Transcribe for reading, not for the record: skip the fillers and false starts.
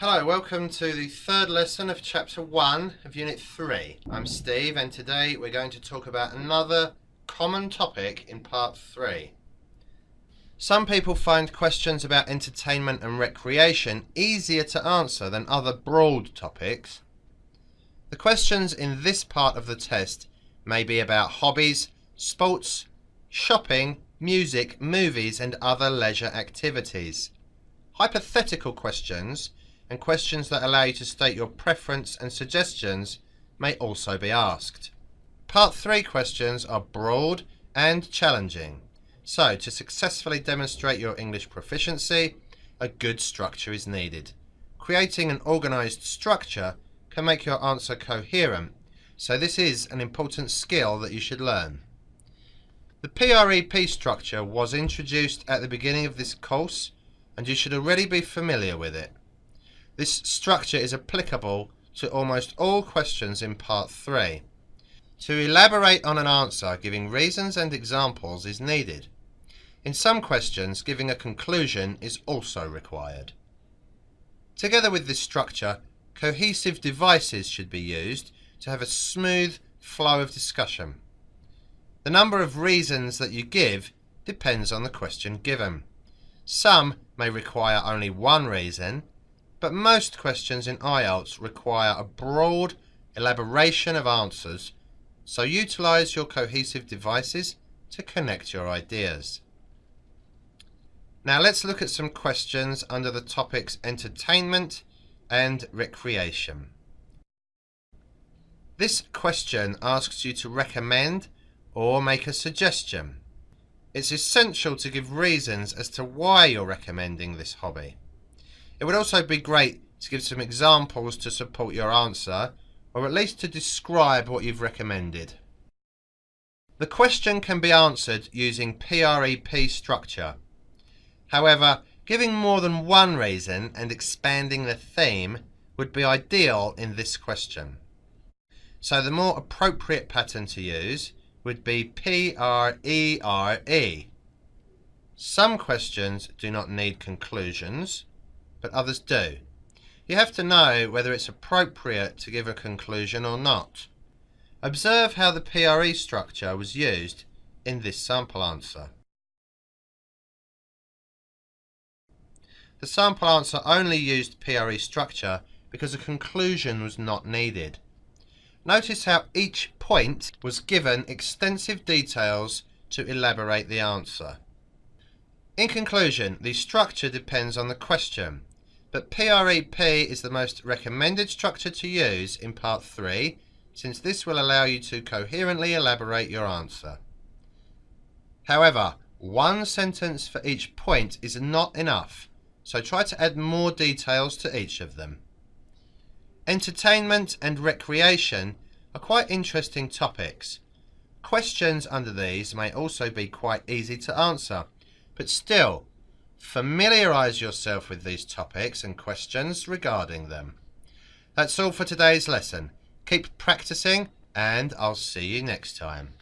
Hello, welcome to the third lesson of Chapter 1 of Unit 3. I'm Steve, and today we're going to talk about another common topic in Part 3. Some people find questions about entertainment and recreation easier to answer than other broad topics. The questions in this part of the test may be about hobbies, sports, shopping, music, movies, and other leisure activities. Hypothetical questions and questions that allow you to state your preference and suggestions may also be asked. Part 3 questions are broad and challenging, so to successfully demonstrate your English proficiency, a good structure is needed. Creating an organised structure can make your answer coherent, so this is an important skill that you should learn. The PREP structure was introduced at the beginning of this course, and you should already be familiar with it. This structure is applicable to almost all questions in Part 3. To elaborate on an answer, giving reasons and examples is needed. In some questions, giving a conclusion is also required. Together with this structure, cohesive devices should be used to have a smooth flow of discussion. The number of reasons that you give depends on the question given. Some may require only one reason, but most questions in Ielts require a broad elaboration of answers, so utilise your cohesive devices to connect your ideas. Now let's look at some questions under the topics entertainment and recreation. This question asks you to recommend or make a suggestion. It's essential to give reasons as to why you're recommending this hobby. It would also be great to give some examples to support your answer, or at least to describe what you've recommended. The question can be answered using PREP structure. However, giving more than one reason and expanding the theme would be ideal in this question. So the more appropriate pattern to use would be PRERE. Some questions do not need conclusions, but others do. You have to know whether it's appropriate to give a conclusion or not. Observe how the PRE structure was used in this sample answer. The sample answer only used PRE structure because a conclusion was not needed. Notice how each point was given extensive details to elaborate the answer. In conclusion, the structure depends on the question, but PREP is the most recommended structure to use in Part 3, since this will allow you to coherently elaborate your answer. However, one sentence for each point is not enough, so try to add more details to each of them. Entertainment and recreation are quite interesting topics. Questions under these may also be quite easy to answer, but still, familiarise yourself with these topics and questions regarding them. That's all for today's lesson. Keep practicing, and I'll see you next time.